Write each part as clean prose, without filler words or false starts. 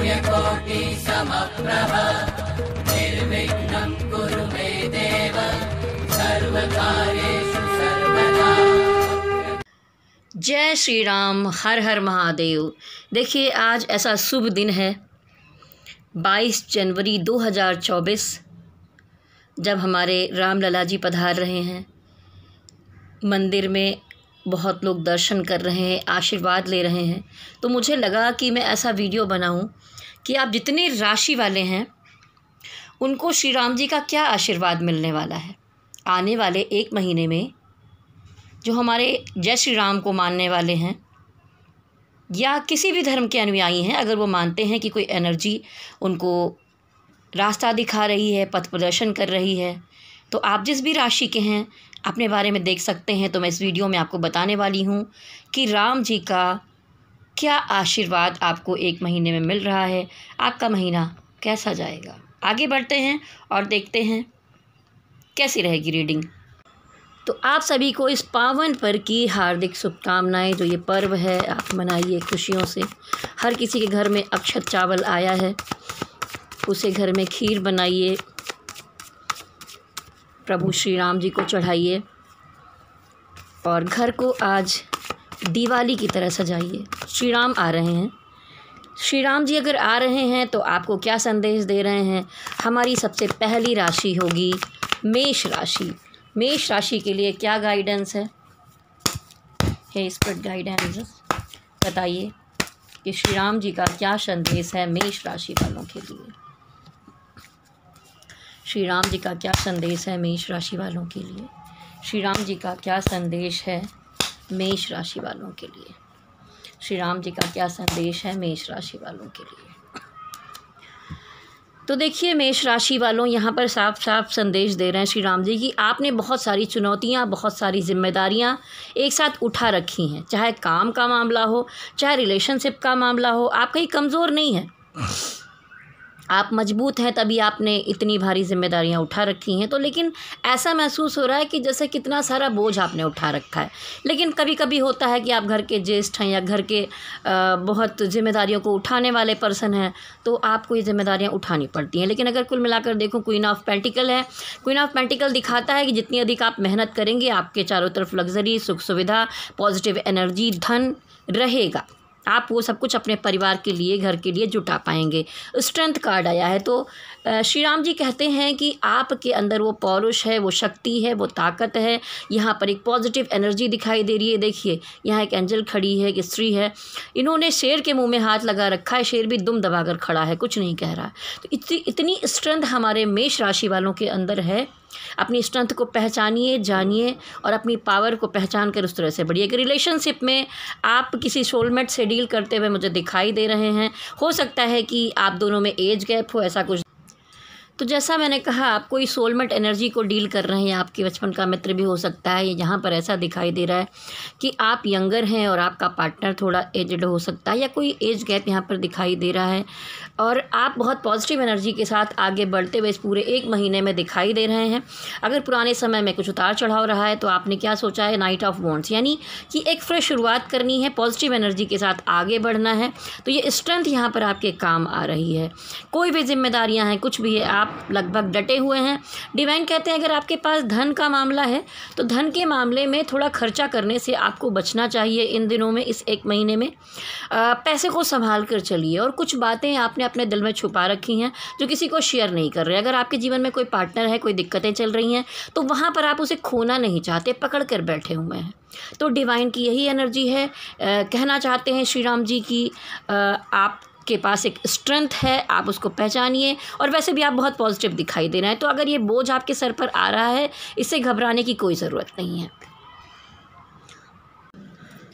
सूर्यकोटिसमप्रभ निर्विघ्नं कुरु मे देव सर्वकार्येषु सर्वदा। जय श्री राम, हर हर महादेव। देखिए, आज ऐसा शुभ दिन है 22 जनवरी 2024, जब हमारे रामलला जी पधार रहे हैं। मंदिर में बहुत लोग दर्शन कर रहे हैं, आशीर्वाद ले रहे हैं। तो मुझे लगा कि मैं ऐसा वीडियो बनाऊं कि आप जितने राशि वाले हैं उनको श्री राम जी का क्या आशीर्वाद मिलने वाला है आने वाले 1 महीने में। जो हमारे जय श्री राम को मानने वाले हैं या किसी भी धर्म के अनुयायी हैं, अगर वो मानते हैं कि कोई एनर्जी उनको रास्ता दिखा रही है, पथ प्रदर्शन कर रही है, तो आप जिस भी राशि के हैं अपने बारे में देख सकते हैं। तो मैं इस वीडियो में आपको बताने वाली हूँ कि राम जी का क्या आशीर्वाद आपको 1 महीने में मिल रहा है, आपका महीना कैसा जाएगा। आगे बढ़ते हैं और देखते हैं कैसी रहेगी रीडिंग। तो आप सभी को इस पावन पर्व की हार्दिक शुभकामनाएं। जो ये पर्व है आप मनाइए खुशियों से। हर किसी के घर में अक्षत चावल आया है, उसे घर में खीर बनाइए, प्रभु श्री राम जी को चढ़ाइए और घर को आज दिवाली की तरह सजाइए। श्री राम आ रहे हैं। श्री राम जी अगर आ रहे हैं तो आपको क्या संदेश दे रहे हैं। हमारी सबसे पहली राशि होगी मेष राशि। मेष राशि के लिए क्या गाइडेंस है, हे स्पिरिट गाइडेंस बताइए कि श्री राम जी का क्या संदेश है मेष राशि वालों के लिए। श्री राम जी का क्या संदेश है मेष राशि वालों के लिए। श्री राम जी का क्या संदेश है मेष राशि वालों के लिए। श्री राम जी का क्या संदेश है मेष राशि वालों के लिए। तो देखिए मेष राशि वालों, यहाँ पर साफ साफ संदेश दे रहे हैं श्री राम जी की आपने बहुत सारी चुनौतियाँ, बहुत सारी जिम्मेदारियाँ एक साथ उठा रखी हैं। चाहे काम का मामला हो, चाहे रिलेशनशिप का मामला हो, आप कहीं कमज़ोर नहीं हैं, आप मजबूत हैं, तभी आपने इतनी भारी जिम्मेदारियां उठा रखी हैं। तो लेकिन ऐसा महसूस हो रहा है कि जैसे कितना सारा बोझ आपने उठा रखा है। लेकिन कभी कभी होता है कि आप घर के ज्येष्ठ हैं या घर के बहुत जिम्मेदारियों को उठाने वाले पर्सन हैं, तो आपको ये जिम्मेदारियां उठानी पड़ती हैं। लेकिन अगर कुल मिलाकर देखो, क्वीन ऑफ पेंटिकल है। क्वीन ऑफ पेंटिकल दिखाता है कि जितनी अधिक आप मेहनत करेंगे, आपके चारों तरफ लग्जरी, सुख सुविधा, पॉजिटिव एनर्जी, धन रहेगा। आप वो सब कुछ अपने परिवार के लिए, घर के लिए जुटा पाएंगे। स्ट्रेंथ कार्ड आया है। तो श्री राम जी कहते हैं कि आपके अंदर वो पौरुष है, वो शक्ति है, वो ताकत है। यहाँ पर एक पॉजिटिव एनर्जी दिखाई दे रही है। देखिए यहाँ एक एंजल खड़ी है, एक स्त्री है, इन्होंने शेर के मुंह में हाथ लगा रखा है। शेर भी दुम दबाकर खड़ा है, कुछ नहीं कह रहा। तो इतनी स्ट्रेंथ हमारे मेष राशि वालों के अंदर है। अपनी स्ट्रेंथ को पहचानिए, जानिए और अपनी पावर को पहचान कर उस तरह से बढ़िए। कि रिलेशनशिप में आप किसी सोलमेट से डील करते हुए मुझे दिखाई दे रहे हैं। हो सकता है कि आप दोनों में एज गैप हो, ऐसा कुछ। तो जैसा मैंने कहा, आप कोई सोलमेट एनर्जी को डील कर रहे हैं, आपके बचपन का मित्र भी हो सकता है। यहाँ पर ऐसा दिखाई दे रहा है कि आप यंगर हैं और आपका पार्टनर थोड़ा एजड हो सकता है, या कोई एज गैप यहाँ पर दिखाई दे रहा है। और आप बहुत पॉजिटिव एनर्जी के साथ आगे बढ़ते हुए इस पूरे 1 महीने में दिखाई दे रहे हैं। अगर पुराने समय में कुछ उतार चढ़ाव रहा है तो आपने क्या सोचा है, नाइट ऑफ वॉन्ड्स, यानी कि एक फ्रेश शुरुआत करनी है, पॉजिटिव एनर्जी के साथ आगे बढ़ना है। तो ये स्ट्रेंथ यहाँ पर आपके काम आ रही है। कोई भी जिम्मेदारियाँ हैं, कुछ भी है, आप लगभग डटे हुए हैं। डिवाइन कहते हैं अगर आपके पास धन का मामला है तो धन के मामले में थोड़ा खर्चा करने से आपको बचना चाहिए इन दिनों में, इस 1 महीने में। पैसे को संभाल कर चलिए। और कुछ बातें आपने अपने दिल में छुपा रखी हैं जो किसी को शेयर नहीं कर रहे। अगर आपके जीवन में कोई पार्टनर है, कोई दिक्कतें चल रही हैं, तो वहाँ पर आप उसे खोना नहीं चाहते, पकड़ कर बैठे हुए हैं। तो डिवाइन की यही एनर्जी है। कहना चाहते हैं श्री राम जी की आप के पास एक स्ट्रेंथ है, आप उसको पहचानिए। और वैसे भी आप बहुत पॉजिटिव दिखाई दे रहे हैं। तो अगर ये बोझ आपके सर पर आ रहा है, इससे घबराने की कोई ज़रूरत नहीं है।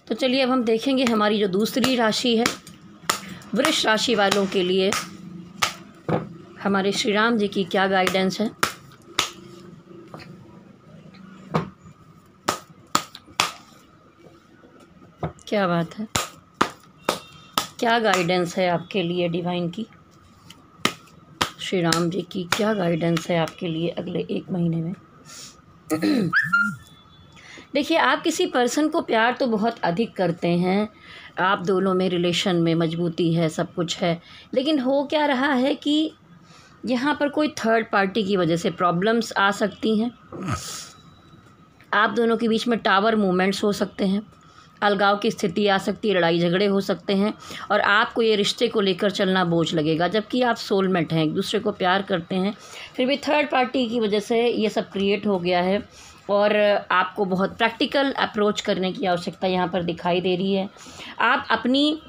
तो चलिए अब हम देखेंगे हमारी जो दूसरी राशि है, वृष राशि वालों के लिए हमारे श्री राम जी की क्या गाइडेंस है। क्या बात है, क्या गाइडेंस है आपके लिए डिवाइन की। श्री राम जी की क्या गाइडेंस है आपके लिए अगले 1 महीने में। देखिए, आप किसी पर्सन को प्यार तो बहुत अधिक करते हैं, आप दोनों में रिलेशन में मजबूती है, सब कुछ है, लेकिन हो क्या रहा है कि यहाँ पर कोई थर्ड पार्टी की वजह से प्रॉब्लम्स आ सकती हैं। आप दोनों के बीच में टावर मूवमेंट्स हो सकते हैं, अलगाव की स्थिति आ सकती है, लड़ाई झगड़े हो सकते हैं और आपको ये रिश्ते को लेकर चलना बोझ लगेगा, जबकि आप सोलमेट हैं, एक दूसरे को प्यार करते हैं, फिर भी थर्ड पार्टी की वजह से ये सब क्रिएट हो गया है और आपको बहुत प्रैक्टिकल अप्रोच करने की आवश्यकता यहाँ पर दिखाई दे रही है। आप अपनी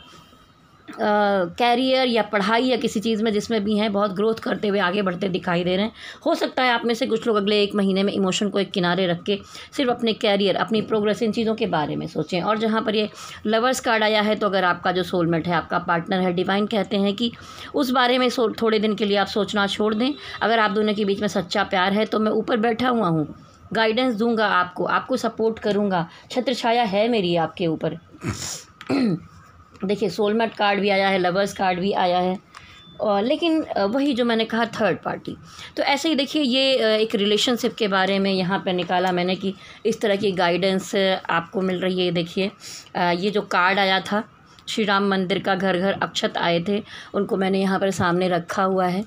कैरियर या पढ़ाई या किसी चीज़ में जिसमें भी हैं बहुत ग्रोथ करते हुए आगे बढ़ते दिखाई दे रहे हैं। हो सकता है आप में से कुछ लोग अगले 1 महीने में इमोशन को एक किनारे रख के सिर्फ अपने कैरियर, अपनी प्रोग्रेस, इन चीज़ों के बारे में सोचें। और जहाँ पर ये लवर्स कार्ड आया है, तो अगर आपका जो सोलमेट है, आपका पार्टनर है, डिवाइन कहते हैं कि उस बारे में थोड़े दिन के लिए आप सोचना छोड़ दें। अगर आप दोनों के बीच में सच्चा प्यार है तो मैं ऊपर बैठा हुआ हूँ, गाइडेंस दूंगा आपको सपोर्ट करूँगा, छत्र छाया है मेरी आपके ऊपर। देखिए, सोलमेट कार्ड भी आया है, लवर्स कार्ड भी आया है, और लेकिन वही जो मैंने कहा थर्ड पार्टी। तो ऐसे ही देखिए, ये एक रिलेशनशिप के बारे में यहाँ पे निकाला मैंने कि इस तरह की गाइडेंस आपको मिल रही है। देखिए, ये जो कार्ड आया था, श्री राम मंदिर का घर घर अक्षत आए थे, उनको मैंने यहाँ पर सामने रखा हुआ है।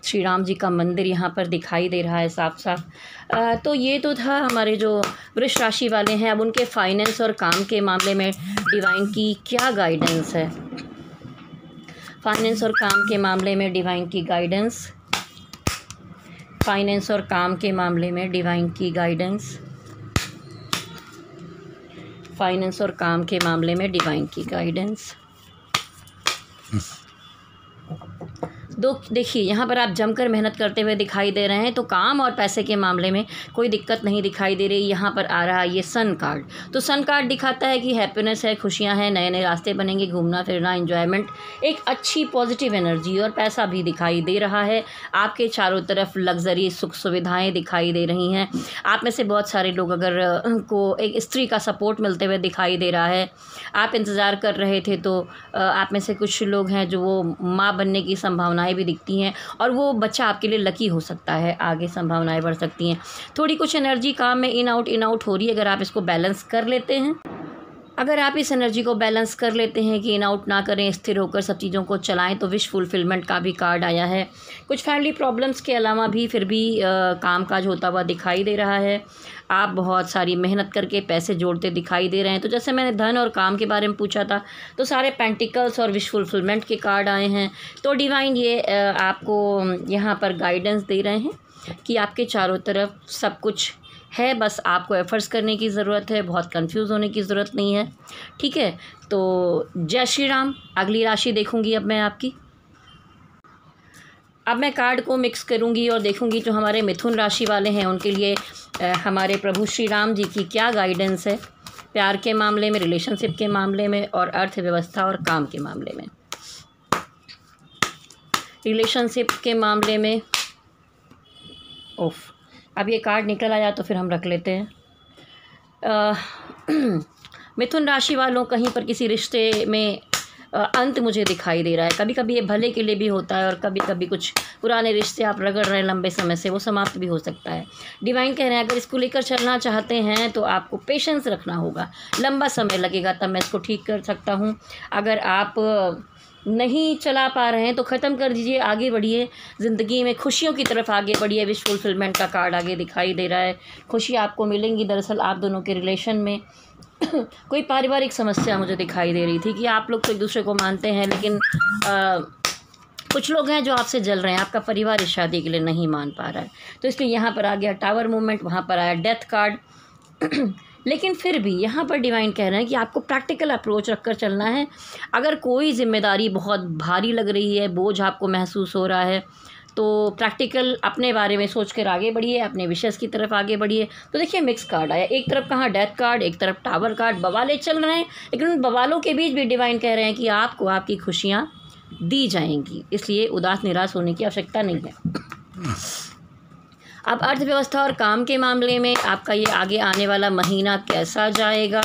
श्री राम जी का मंदिर यहाँ पर दिखाई दे रहा है साफ साफ। तो ये तो था हमारे जो वृष राशि वाले हैं। अब उनके फाइनेंस और काम के मामले में डिवाइन की क्या गाइडेंस है, फाइनेंस और काम के मामले में डिवाइन की गाइडेंस, फाइनेंस और काम के मामले में डिवाइन की गाइडेंस, फाइनेंस और काम के मामले में डिवाइन की गाइडेंस। देखिए, यहाँ पर आप जमकर मेहनत करते हुए दिखाई दे रहे हैं, तो काम और पैसे के मामले में कोई दिक्कत नहीं दिखाई दे रही। यहाँ पर आ रहा है ये सन कार्ड, तो सन कार्ड दिखाता है कि हैप्पीनेस है, खुशियाँ हैं, नए नए रास्ते बनेंगे, घूमना फिरना, एंजॉयमेंट, एक अच्छी पॉजिटिव एनर्जी, और पैसा भी दिखाई दे रहा है। आपके चारों तरफ लग्जरी सुख सुविधाएँ दिखाई दे रही हैं। आप में से बहुत सारे लोग अगर को एक स्त्री का सपोर्ट मिलते हुए दिखाई दे रहा है, आप इंतज़ार कर रहे थे, तो आप में से कुछ लोग हैं जो वो माँ बनने की संभावनाएं भी दिखती हैं, और वो बच्चा आपके लिए लकी हो सकता है, आगे संभावनाएं बढ़ सकती हैं। थोड़ी कुछ एनर्जी काम में इन आउट हो रही है। अगर आप इसको बैलेंस कर लेते हैं, अगर आप इस एनर्जी को बैलेंस कर लेते हैं कि इन आउट ना करें, स्थिर होकर सब चीज़ों को चलाएं, तो विश फुलफिलमेंट का भी कार्ड आया है। कुछ फैमिली प्रॉब्लम्स के अलावा भी फिर भी कामकाज होता हुआ दिखाई दे रहा है। आप बहुत सारी मेहनत करके पैसे जोड़ते दिखाई दे रहे हैं। तो जैसे मैंने धन और काम के बारे में पूछा था, तो सारे पेंटिकल्स और विश फुलफिलमेंट के कार्ड आए हैं। तो डिवाइन ये आपको यहाँ पर गाइडेंस दे रहे हैं कि आपके चारों तरफ सब कुछ है, बस आपको एफर्ट्स करने की ज़रूरत है, बहुत कंफ्यूज होने की ज़रूरत नहीं है। ठीक है, तो जय श्री राम। अगली राशि देखूंगी अब मैं आपकी। अब मैं कार्ड को मिक्स करूंगी और देखूंगी जो हमारे मिथुन राशि वाले हैं उनके लिए हमारे प्रभु श्री राम जी की क्या गाइडेंस है, प्यार के मामले में, रिलेशनशिप के मामले में, और अर्थव्यवस्था और काम के मामले में। रिलेशनशिप के मामले में अब ये कार्ड निकल आया तो फिर हम रख लेते हैं। मिथुन राशि वालों, कहीं पर किसी रिश्ते में अंत मुझे दिखाई दे रहा है। कभी कभी ये भले के लिए भी होता है, और कभी कभी कुछ पुराने रिश्ते आप रगड़ रहे हैं लंबे समय से, वो समाप्त भी हो सकता है। डिवाइन कह रहे हैं अगर इसको लेकर चलना चाहते हैं तो आपको पेशेंस रखना होगा, लंबा समय लगेगा तब मैं इसको ठीक कर सकता हूँ। अगर आप नहीं चला पा रहे हैं तो ख़त्म कर दीजिए, आगे बढ़िए, ज़िंदगी में खुशियों की तरफ आगे बढ़िए। विश फुलफिलमेंट का कार्ड आगे दिखाई दे रहा है, खुशी आपको मिलेंगी। दरअसल आप दोनों के रिलेशन में कोई पारिवारिक समस्या मुझे दिखाई दे रही थी कि आप लोग तो एक दूसरे को मानते हैं, लेकिन कुछ लोग हैं जो आपसे जल रहे हैं, आपका परिवार इस शादी के लिए नहीं मान पा रहा है। तो इसलिए यहाँ पर आ गया टावर मूवमेंट, वहाँ पर आया डेथ कार्ड। लेकिन फिर भी यहाँ पर डिवाइन कह रहे हैं कि आपको प्रैक्टिकल अप्रोच रखकर चलना है। अगर कोई जिम्मेदारी बहुत भारी लग रही है, बोझ आपको महसूस हो रहा है, तो प्रैक्टिकल अपने बारे में सोच कर आगे बढ़िए, अपने विशेष की तरफ आगे बढ़िए। तो देखिए, मिक्स कार्ड आया, एक तरफ कहाँ डेथ कार्ड, एक तरफ टावर कार्ड। बवाले चल रहे हैं, लेकिन उन बवालों के बीच भी डिवाइन कह रहे हैं कि आपको आपकी खुशियाँ दी जाएंगी, इसलिए उदास निराश होने की आवश्यकता नहीं है। अब अर्थव्यवस्था और काम के मामले में आपका ये आगे आने वाला महीना कैसा जाएगा।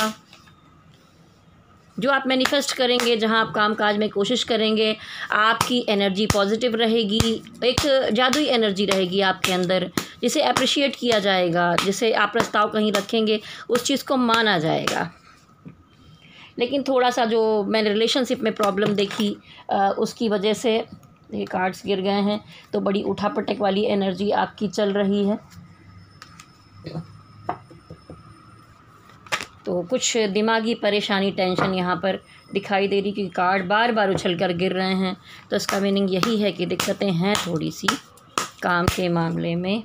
जो आप मैनिफेस्ट करेंगे, जहां आप कामकाज में कोशिश करेंगे, आपकी एनर्जी पॉजिटिव रहेगी, एक जादुई एनर्जी रहेगी आपके अंदर, जिसे अप्रिशिएट किया जाएगा, जिसे आप प्रस्ताव कहीं रखेंगे उस चीज़ को माना जाएगा। लेकिन थोड़ा सा जो मैंने रिलेशनशिप में प्रॉब्लम देखी उसकी वजह से ये कार्ड्स गिर गए हैं। तो बड़ी उठापटक वाली एनर्जी आपकी चल रही है। तो कुछ दिमागी परेशानी, टेंशन यहाँ पर दिखाई दे रही, क्योंकि कार्ड बार बार उछल कर गिर रहे हैं। तो इसका मीनिंग यही है कि दिक्कतें हैं थोड़ी सी काम के मामले में।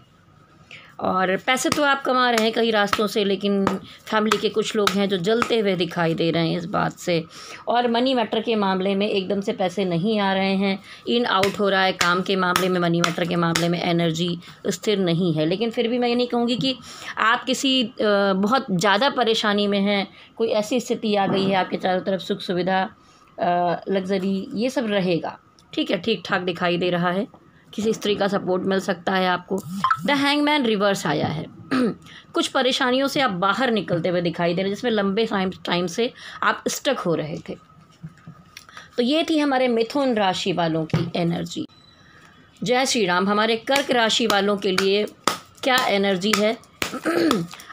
और पैसे तो आप कमा रहे हैं कई रास्तों से, लेकिन फैमिली के कुछ लोग हैं जो जलते हुए दिखाई दे रहे हैं इस बात से। और मनी मैटर के मामले में एकदम से पैसे नहीं आ रहे हैं, इन आउट हो रहा है। काम के मामले में, मनी मैटर के मामले में एनर्जी स्थिर नहीं है। लेकिन फिर भी मैं ये नहीं कहूँगी कि आप किसी बहुत ज़्यादा परेशानी में हैं। कोई ऐसी स्थिति आ गई है आपके चारों तरफ सुख सुविधा, लग्जरी, ये सब रहेगा। ठीक है, ठीक ठाक दिखाई दे रहा है। किसी स्त्री का सपोर्ट मिल सकता है आपको। द हैंगमैन रिवर्स आया है। कुछ परेशानियों से आप बाहर निकलते हुए दिखाई दे रहे हैं, जिसमें लंबे टाइम से आप स्टक हो रहे थे। तो ये थी हमारे मिथुन राशि वालों की एनर्जी। जय श्री राम। हमारे कर्क राशि वालों के लिए क्या एनर्जी है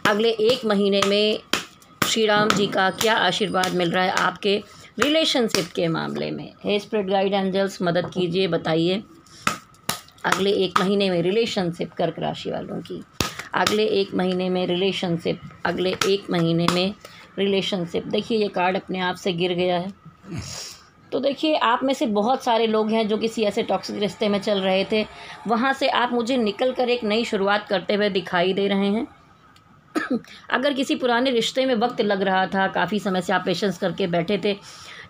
अगले 1 महीने में? श्री राम जी का क्या आशीर्वाद मिल रहा है आपके रिलेशनशिप के मामले में? हे स्पिरिट गाइड एंजल्स, मदद कीजिए, बताइए अगले 1 महीने में रिलेशनशिप कर्क राशि वालों की। अगले 1 महीने में रिलेशनशिप, अगले 1 महीने में रिलेशनशिप। देखिए ये कार्ड अपने आप से गिर गया है। तो देखिए आप में से बहुत सारे लोग हैं जो किसी ऐसे टॉक्सिक रिश्ते में चल रहे थे, वहाँ से आप मुझे निकल कर एक नई शुरुआत करते हुए दिखाई दे रहे हैं। अगर किसी पुराने रिश्ते में वक्त लग रहा था, काफ़ी समय से आप पेशेंस करके बैठे थे,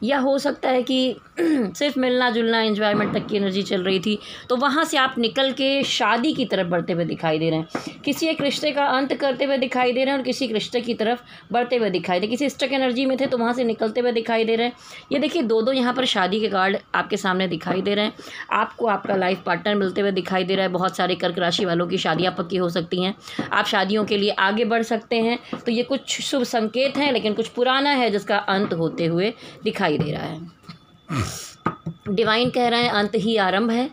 या हो सकता है कि सिर्फ मिलना जुलना, एंजॉयमेंट तक की एनर्जी चल रही थी, तो वहाँ से आप निकल के शादी की तरफ बढ़ते हुए दिखाई दे रहे हैं। किसी एक रिश्ते का अंत करते हुए दिखाई दे रहे हैं और किसी एक रिश्ते की तरफ बढ़ते हुए दिखाई दे। किसी स्टक एनर्जी में थे तो वहाँ से निकलते हुए दिखाई दे रहे हैं। ये देखिए दो यहाँ पर शादी के कार्ड आपके सामने दिखाई दे रहे हैं। आपको आपका लाइफ पार्टनर मिलते हुए दिखाई दे रहा है। बहुत सारे कर्क राशि वालों की शादियाँ पक्की हो सकती हैं। आप शादियों के लिए आगे बढ़ सकते हैं। तो ये कुछ शुभ संकेत हैं, लेकिन कुछ पुराना है जिसका अंत होते हुए दिखाई दे रहा है। डिवाइन कह रहे हैं अंत ही आरंभ है।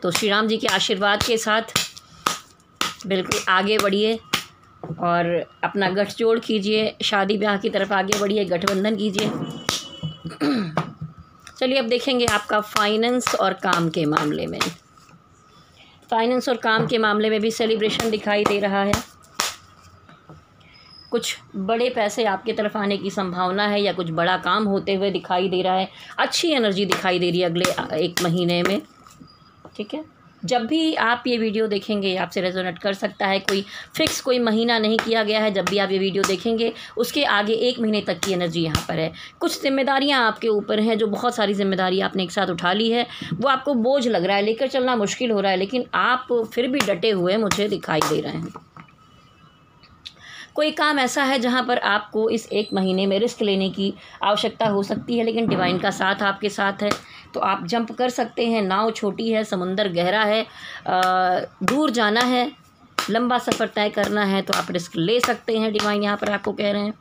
तो श्री राम जी के आशीर्वाद के साथ बिल्कुल आगे बढ़िए और अपना गठजोड़ कीजिए, शादी ब्याह की तरफ आगे बढ़िए, गठबंधन कीजिए। चलिए अब देखेंगे आपका फाइनेंस और काम के मामले में। फाइनेंस और काम के मामले में भी सेलिब्रेशन दिखाई दे रहा है। कुछ बड़े पैसे आपके तरफ आने की संभावना है या कुछ बड़ा काम होते हुए दिखाई दे रहा है। अच्छी एनर्जी दिखाई दे रही है अगले 1 महीने में। ठीक है, जब भी आप ये वीडियो देखेंगे आपसे रेजोनेट कर सकता है। कोई फिक्स कोई महीना नहीं किया गया है। जब भी आप ये वीडियो देखेंगे उसके आगे 1 महीने तक की एनर्जी यहाँ पर है। कुछ जिम्मेदारियाँ आपके ऊपर हैं, जो बहुत सारी जिम्मेदारी आपने एक साथ उठा ली है, वो आपको बोझ लग रहा है, लेकर चलना मुश्किल हो रहा है, लेकिन आप फिर भी डटे हुए मुझे दिखाई दे रहे हैं। कोई काम ऐसा है जहां पर आपको इस 1 महीने में रिस्क लेने की आवश्यकता हो सकती है, लेकिन डिवाइन का साथ आपके साथ है तो आप जंप कर सकते हैं। नाव छोटी है, समुंदर गहरा है, दूर जाना है, लंबा सफ़र तय करना है तो आप रिस्क ले सकते हैं। डिवाइन यहाँ पर आपको कह रहे हैं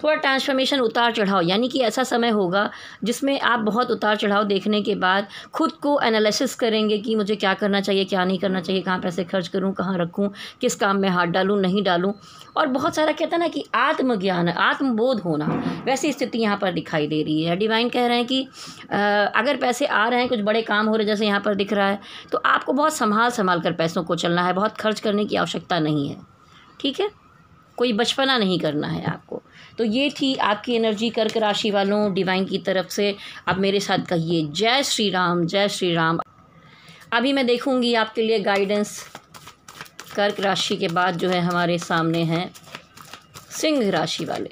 थोड़ा ट्रांसफॉर्मेशन, उतार चढ़ाव, यानी कि ऐसा समय होगा जिसमें आप बहुत उतार चढ़ाव देखने के बाद खुद को एनालिसिस करेंगे कि मुझे क्या करना चाहिए, क्या नहीं करना चाहिए, कहाँ पैसे खर्च करूँ, कहाँ रखूँ, किस काम में हाथ डालूँ, नहीं डालूँ। और बहुत सारा कहता ना कि आत्मज्ञान, आत्मबोध होना, वैसी स्थिति यहाँ पर दिखाई दे रही है। डिवाइन कह रहे हैं कि अगर पैसे आ रहे हैं, कुछ बड़े काम हो रहे जैसे यहाँ पर दिख रहा है, तो आपको बहुत संभाल कर पैसों को चलना है। बहुत खर्च करने की आवश्यकता नहीं है। ठीक है, कोई बचपना नहीं करना है आपको। तो ये थी आपकी एनर्जी कर्क राशि वालों डिवाइन की तरफ से। अब मेरे साथ कहिए जय श्री राम, जय श्री राम। अभी मैं देखूंगी आपके लिए गाइडेंस। कर्क राशि के बाद जो है हमारे सामने हैं सिंह राशि वाले।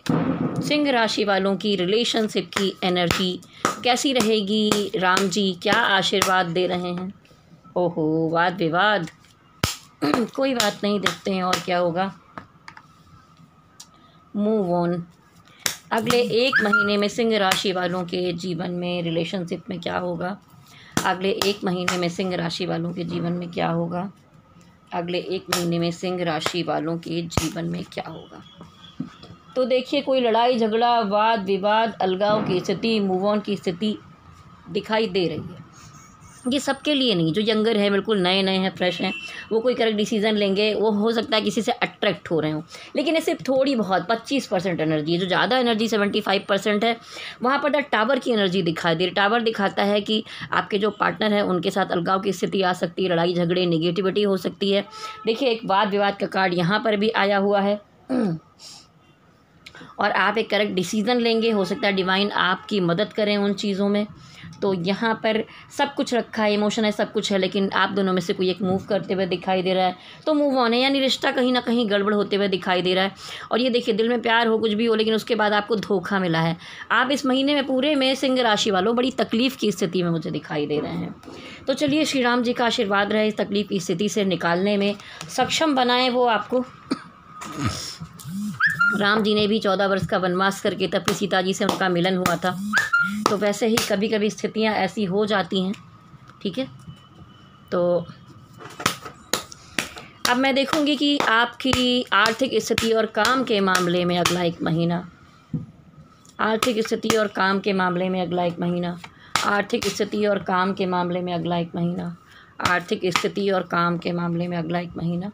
सिंह राशि वालों की रिलेशनशिप की एनर्जी कैसी रहेगी? राम जी क्या आशीर्वाद दे रहे हैं? ओहो, वाद विवाद कोई बात नहीं, देखते हैं और क्या होगा। Move on. अगले 1 महीने में सिंह राशि वालों के जीवन में, रिलेशनशिप में क्या होगा? अगले 1 महीने में सिंह राशि वालों के जीवन में क्या होगा? अगले 1 महीने में सिंह राशि वालों के जीवन में क्या होगा? तो देखिए कोई लड़ाई झगड़ा, वाद विवाद, अलगाव की स्थिति, मूव ऑन की स्थिति दिखाई दे रही है। ये सबके लिए नहीं, जो यंगर है, बिल्कुल नए नए हैं, फ्रेश हैं, वो कोई करेक्ट डिसीजन लेंगे, वो हो सकता है किसी से अट्रैक्ट हो रहे हों, लेकिन ये सिर्फ थोड़ी बहुत 25% एनर्जी है। जो ज़्यादा एनर्जी 75% है, वहाँ पर द टावर की एनर्जी दिखाई दे रही। टावर दिखाता है कि आपके जो पार्टनर है उनके साथ अलगाव की स्थिति आ सकती है, लड़ाई झगड़े, नेगेटिविटी हो सकती है। देखिए, एक वाद विवाद का कार्ड यहाँ पर भी आया हुआ है और आप एक करेक्ट डिसीज़न लेंगे, हो सकता है डिवाइन आपकी मदद करें उन चीज़ों में। तो यहाँ पर सब कुछ रखा है, इमोशन है, सब कुछ है, लेकिन आप दोनों में से कोई एक मूव करते हुए दिखाई दे रहा है, तो मूव ऑन है, यानी रिश्ता कहीं ना कहीं गड़बड़ होते हुए दिखाई दे रहा है। और ये देखिए, दिल में प्यार हो, कुछ भी हो, लेकिन उसके बाद आपको धोखा मिला है। आप इस महीने में पूरे में सिंह राशि वालों बड़ी तकलीफ़ की स्थिति में मुझे दिखाई दे रहे हैं। तो चलिए, श्री राम जी का आशीर्वाद रहे, इस तकलीफ़ की स्थिति से निकालने में सक्षम बनाएं वो आपको। राम जी ने भी 14 वर्ष का वनवास करके तब फिर सीता जी से उनका मिलन हुआ था। तो वैसे ही कभी कभी स्थितियां ऐसी हो जाती हैं, ठीक है। तो अब मैं देखूंगी कि आपकी आर्थिक स्थिति और काम के मामले में अगला एक महीना, आर्थिक स्थिति और काम के मामले में अगला एक महीना, आर्थिक स्थिति और काम के मामले में अगला एक महीना, आर्थिक स्थिति और काम के मामले में अगला एक महीना,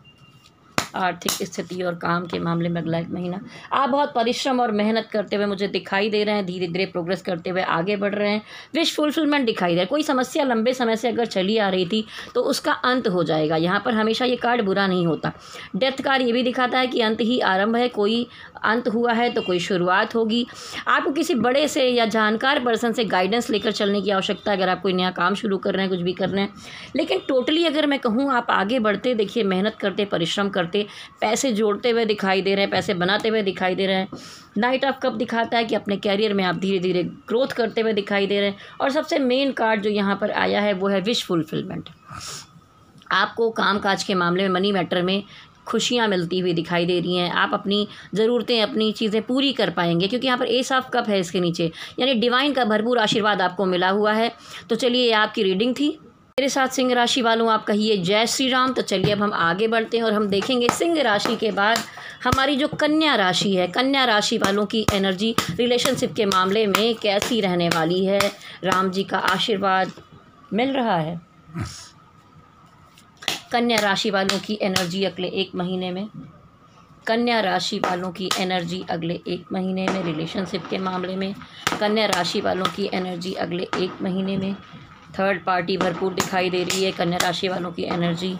आर्थिक स्थिति और काम के मामले में अगला एक महीना। आप बहुत परिश्रम और मेहनत करते हुए मुझे दिखाई दे रहे हैं, धीरे धीरे प्रोग्रेस करते हुए आगे बढ़ रहे हैं, विश फुलफिलमेंट दिखाई दे रहा है। कोई समस्या लंबे समय से अगर चली आ रही थी तो उसका अंत हो जाएगा। यहाँ पर हमेशा ये कार्ड बुरा नहीं होता। डेथ कार्ड ये भी दिखाता है कि अंत ही आरंभ है, कोई अंत हुआ है तो कोई शुरुआत होगी। आपको किसी बड़े से या जानकार पर्सन से गाइडेंस लेकर चलने की आवश्यकता है, अगर आप कोई नया काम शुरू कर रहे हैं, कुछ भी कर रहे हैं। लेकिन टोटली अगर मैं कहूँ, आप आगे बढ़ते, देखिए, मेहनत करते, परिश्रम करते, पैसे जोड़ते हुए दिखाई दे रहे हैं, पैसे बनाते हुए दिखाई दे रहे हैं। नाइट ऑफ कप दिखाता है कि अपने कैरियर में आप धीरे धीरे ग्रोथ करते हुए दिखाई दे रहे हैं। और सबसे मेन कार्ड जो यहाँ पर आया है वो है विश फुलफिलमेंट। आपको काम काज के मामले में, मनी मैटर में खुशियाँ मिलती हुई दिखाई दे रही हैं। आप अपनी ज़रूरतें, अपनी चीज़ें पूरी कर पाएंगे, क्योंकि यहाँ पर एस ऑफ कप है इसके नीचे, यानी डिवाइन का भरपूर आशीर्वाद आपको मिला हुआ है। तो चलिए, ये आपकी रीडिंग थी। मेरे साथ सिंह राशि वालों आप कहिए जय श्री राम। तो चलिए, अब हम आगे बढ़ते हैं और हम देखेंगे सिंह राशि के बाद हमारी जो कन्या राशि है, कन्या राशि वालों की एनर्जी रिलेशनशिप के मामले में कैसी रहने वाली है। राम जी का आशीर्वाद मिल रहा है। कन्या राशि वालों की एनर्जी अगले एक महीने में, कन्या राशि वालों की एनर्जी अगले एक महीने में रिलेशनशिप के मामले में, कन्या राशि वालों की एनर्जी अगले एक महीने में। थर्ड पार्टी भरपूर दिखाई दे रही है कन्या राशि वालों की एनर्जी।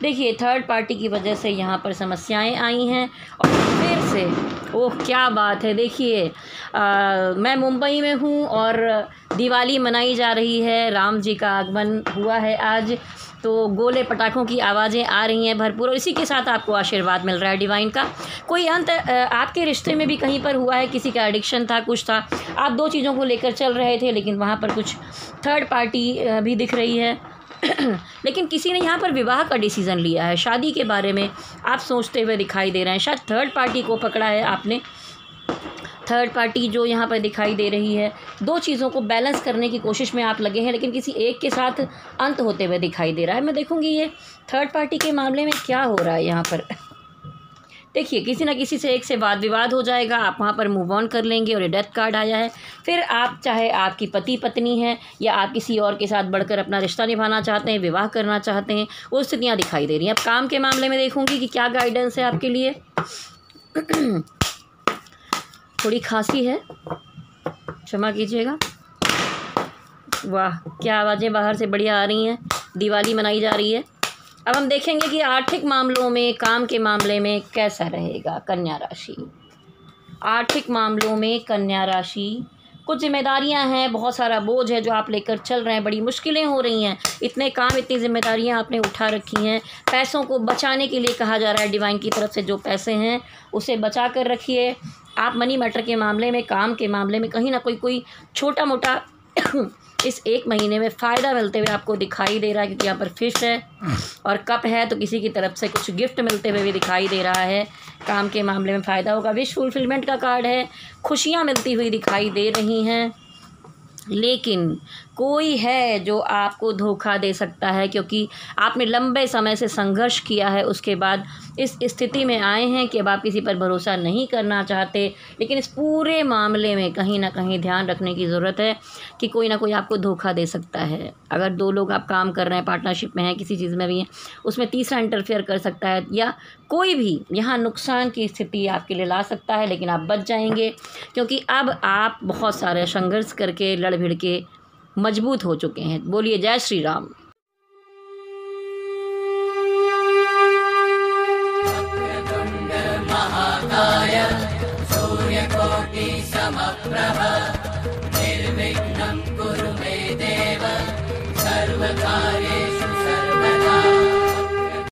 देखिए, थर्ड पार्टी की वजह से यहाँ पर समस्याएं आई हैं और फिर से, ओह क्या बात है। देखिए, मैं मुंबई में हूँ और दिवाली मनाई जा रही है, राम जी का आगमन हुआ है आज, तो गोले पटाखों की आवाज़ें आ रही हैं भरपूर, और इसी के साथ आपको आशीर्वाद मिल रहा है डिवाइन का। कोई अंत आपके रिश्ते में भी कहीं पर हुआ है, किसी का एडिक्शन था, कुछ था, आप दो चीज़ों को लेकर चल रहे थे, लेकिन वहाँ पर कुछ थर्ड पार्टी भी दिख रही है। लेकिन किसी ने यहाँ पर विवाह का डिसीज़न लिया है, शादी के बारे में आप सोचते हुए दिखाई दे रहे हैं। शायद थर्ड पार्टी को पकड़ा है आपने। थर्ड पार्टी जो यहाँ पर दिखाई दे रही है, दो चीज़ों को बैलेंस करने की कोशिश में आप लगे हैं, लेकिन किसी एक के साथ अंत होते हुए दिखाई दे रहा है। मैं देखूँगी ये थर्ड पार्टी के मामले में क्या हो रहा है यहाँ पर। देखिए, किसी ना किसी से एक से वाद विवाद हो जाएगा, आप वहाँ पर मूव ऑन कर लेंगे और ये डेथ कार्ड आया है। फिर आप, चाहे आपकी पति पत्नी है या आप किसी और के साथ बढ़कर अपना रिश्ता निभाना चाहते हैं, विवाह करना चाहते हैं, वो स्थितियाँ दिखाई दे रही हैं। अब काम के मामले में देखूँगी कि क्या गाइडेंस है आपके लिए। थोड़ी खांसी है, क्षमा कीजिएगा। वाह, क्या आवाज़ें बाहर से बढ़िया आ रही हैं, दिवाली मनाई जा रही है। अब हम देखेंगे कि आर्थिक मामलों में, काम के मामले में कैसा रहेगा कन्या राशि। आर्थिक मामलों में कन्या राशि, कुछ जिम्मेदारियां हैं, बहुत सारा बोझ है जो आप लेकर चल रहे हैं, बड़ी मुश्किलें हो रही हैं, इतने काम, इतनी जिम्मेदारियां आपने उठा रखी हैं। पैसों को बचाने के लिए कहा जा रहा है डिवाइन की तरफ से, जो पैसे हैं उसे बचा कर रखिए। आप मनी मैटर के मामले में, काम के मामले में कहीं ना कोई छोटा मोटा इस एक महीने में फ़ायदा मिलते हुए आपको दिखाई दे रहा है, क्योंकि यहाँ पर फिश है और कप है, तो किसी की तरफ से कुछ गिफ्ट मिलते हुए भी दिखाई दे रहा है। काम के मामले में फ़ायदा होगा। विश फुलफिलमेंट का कार्ड है, खुशियाँ मिलती हुई दिखाई दे रही हैं। लेकिन कोई है जो आपको धोखा दे सकता है, क्योंकि आपने लंबे समय से संघर्ष किया है, उसके बाद इस स्थिति में आए हैं कि अब आप किसी पर भरोसा नहीं करना चाहते। लेकिन इस पूरे मामले में कहीं ना कहीं ध्यान रखने की ज़रूरत है कि कोई ना कोई आपको धोखा दे सकता है। अगर 2 लोग आप काम कर रहे हैं, पार्टनरशिप में हैं, किसी चीज़ में भी हैं, उसमें तीसरा इंटरफेयर कर सकता है या कोई भी यहाँ नुकसान की स्थिति आपके लिए ला सकता है। लेकिन आप बच जाएंगे, क्योंकि अब आप बहुत सारे संघर्ष करके लड़ भिड़ के मजबूत हो चुके हैं। बोलिए जय श्री राम। वक्रतुंड महाकाय सूर्यकोटि समप्रभ निर्विघ्नं कुरु मे देव सर्वकार्येषु